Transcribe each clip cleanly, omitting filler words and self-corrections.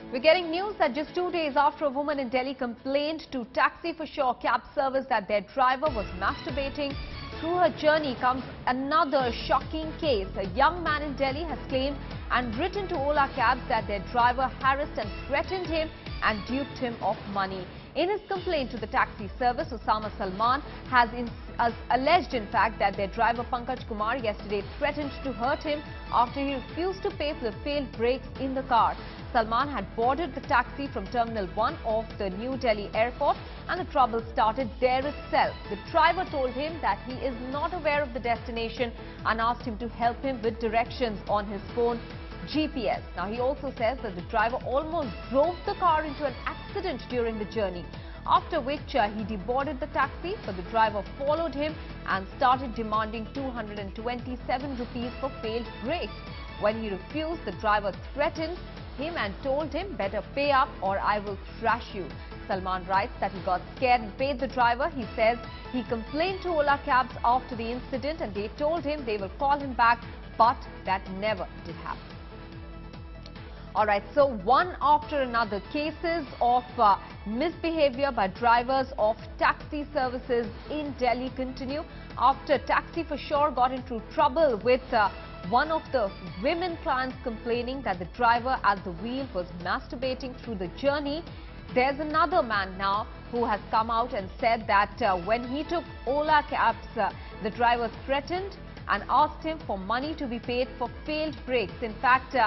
We're getting news that just 2 days after a woman in Delhi complained to Taxi for Sure cab service that their driver was masturbating through her journey comes another shocking case. A young man in Delhi has claimed and written to Ola Cabs that their driver harassed and threatened him and duped him of money. In his complaint to the taxi service, Osama Salman has alleged in fact that their driver Pankaj Kumar yesterday threatened to hurt him after he refused to pay for the failed brakes in the car. Salman had boarded the taxi from Terminal 1 of the New Delhi airport and the trouble started there itself. The driver told him that he is not aware of the destination and asked him to help him with directions on his phone GPS. Now, he also says that the driver almost drove the car into an accident during the journey, after which he deboarded the taxi, but the driver followed him and started demanding 227 rupees for failed brakes. When he refused, the driver threatened him and told him, "Better pay up or I will thrash you." Salman writes that he got scared and paid the driver. He says he complained to Ola Cabs after the incident and they told him they will call him back, but that never did happen. Alright, so one after another cases of misbehavior by drivers of taxi services in Delhi continue after Taxi for Sure got into trouble with one of the women clients complaining that the driver at the wheel was masturbating through the journey. There's another man now who has come out and said that when he took Ola Cabs, the driver threatened and asked him for money to be paid for failed brakes. In fact,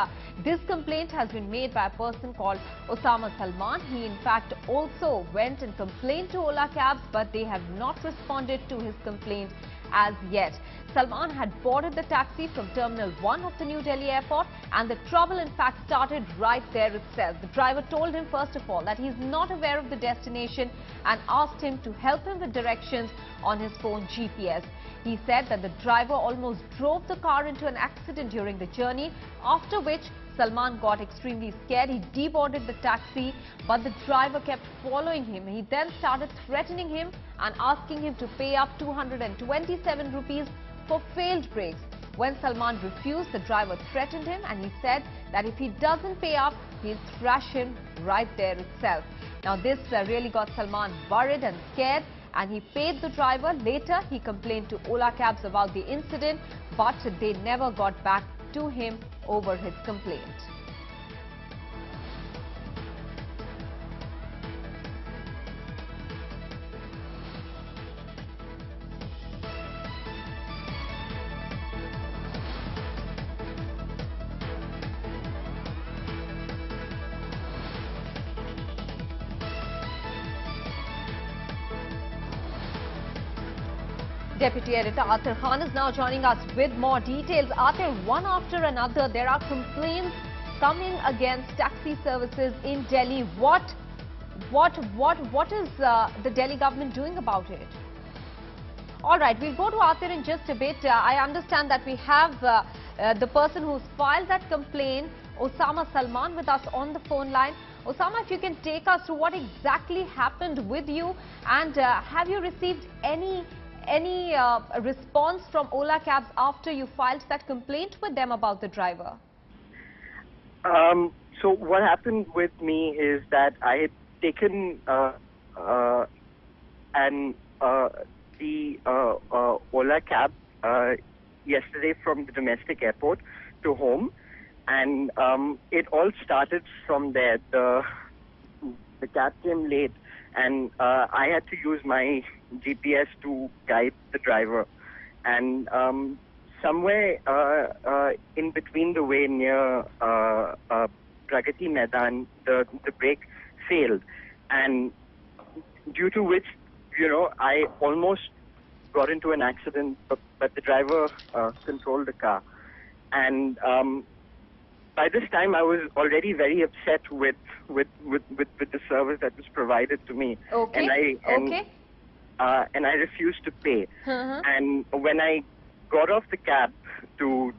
this complaint has been made by a person called Osama Salman. He in fact also went and complained to Ola Cabs, but they have not responded to his complaint as yet. Salman had boarded the taxi from Terminal 1 of the New Delhi airport and the trouble in fact started right there itself. The driver told him first of all that he is not aware of the destination and asked him to help him with directions on his phone GPS. He said that the driver almost drove the car into an accident during the journey, after which Salman got extremely scared. He deboarded the taxi, but the driver kept following him. He then started threatening him and asking him to pay up 227 rupees for failed brakes. When Salman refused, the driver threatened him and he said that if he doesn't pay up, he'll thrash him right there itself. Now, this really got Salman worried and scared, and he paid the driver. Later, he complained to Ola Cabs about the incident, but they never got back to him over his complaint. Deputy Editor Athar Khan is now joining us with more details. Athar, one after another, there are complaints coming against taxi services in Delhi. What is the Delhi government doing about it? All right, we'll go to Athar in just a bit. I understand that we have the person who's filed that complaint, Osama Salman, with us on the phone line. Osama, if you can take us through what exactly happened with you, and have you received any response from Ola Cabs after you filed that complaint with them about the driver? So what happened with me is that I had taken the Ola Cab yesterday from the domestic airport to home, and it all started from there. The cab came late, and I had to use my GPS to guide the driver. And somewhere in between the way near Pragati Maidan, the brake failed, and due to which, I almost got into an accident, but the driver controlled the car. And by this time, I was already very upset with the service that was provided to me. Okay. And I refused to pay. And when I got off the cab to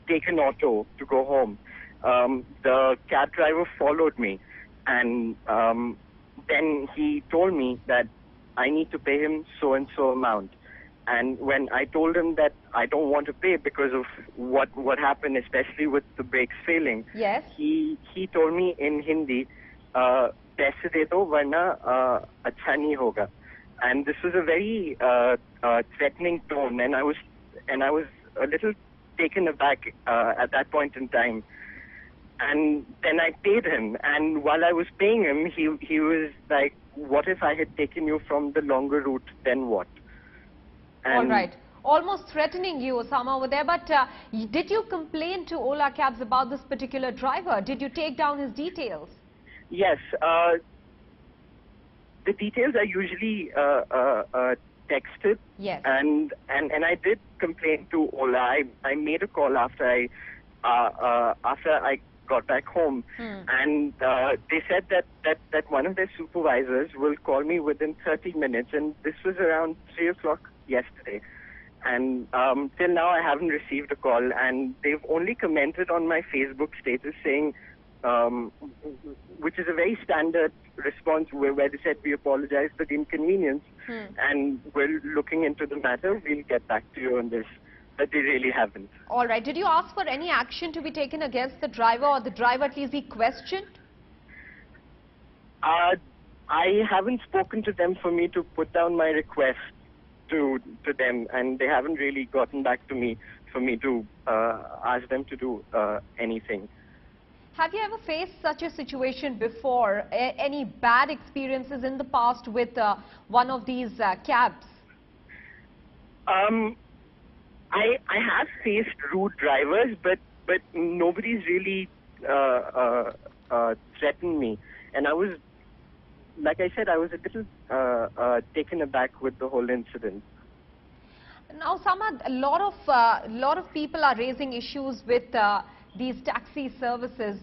take an auto to go home, the cab driver followed me, and then he told me that I need to pay him so and so amount. And when I told him that I don't want to pay because of what happened, especially with the brakes failing, Yes. he told me in Hindi, "Paise de do, varna acha nahi hoga." And this was a very threatening tone, and I was a little taken aback at that point in time. And then I paid him, and while I was paying him, he was like, "What if I had taken you from the longer route? Then what?" All right. Almost threatening you, Osama, over there. But did you complain to Ola Cabs about this particular driver? Did you take down his details? Yes. The details are usually texted. Yes. And I did complain to Ola. I made a call after I got back home, and they said that one of their supervisors will call me within 30 minutes, and this was around 3 o'clock yesterday. And till now I haven't received a call, and they've only commented on my Facebook status saying, which is a very standard response, where they said, "We apologize for the inconvenience, and we're looking into the matter. We'll get back to you on this." But they really haven't. All right. Did you ask for any action to be taken against the driver, or the driver at least be questioned? I haven't spoken to them for me to put down my request to them, and they haven't really gotten back to me for me to ask them to do anything. Have you ever faced such a situation before? Any bad experiences in the past with one of these cabs? I have faced rude drivers, but nobody's really threatened me, and I was, like I said, I was a little taken aback with the whole incident. Now, Osama, a lot of people are raising issues with these taxi services.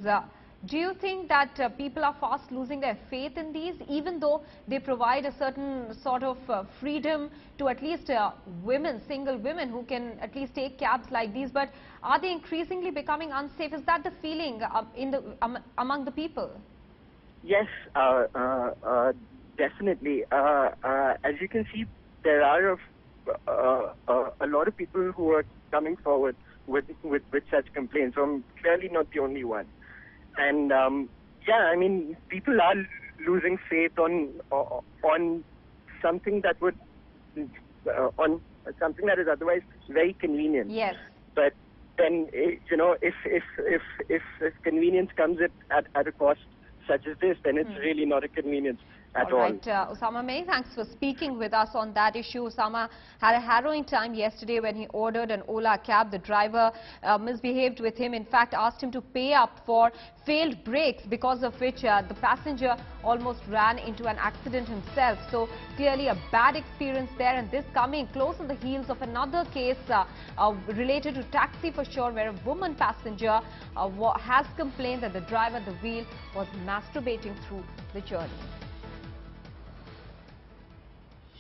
Do you think that people are fast losing their faith in these, even though they provide a certain sort of freedom to at least women, single women who can at least take cabs like these? But are they increasingly becoming unsafe? Is that the feeling among the people? Yes, definitely. As you can see, there are a lot of people who are coming forward with such complaints. So I'm clearly not the only one. And yeah, I mean, people are losing faith on something that would on something that is otherwise very convenient. Yes. But then, you know, if convenience comes at a cost such as this, then it's really not a convenience at all. All right, Osama May, thanks for speaking with us on that issue. Osama had a harrowing time yesterday when he ordered an Ola cab. The driver misbehaved with him, in fact asked him to pay up for failed brakes, because of which the passenger almost ran into an accident himself. So clearly a bad experience there, and this coming close on the heels of another case related to taxi for sure, where a woman passenger has complained that the driver at the wheel was masturbating through the journey.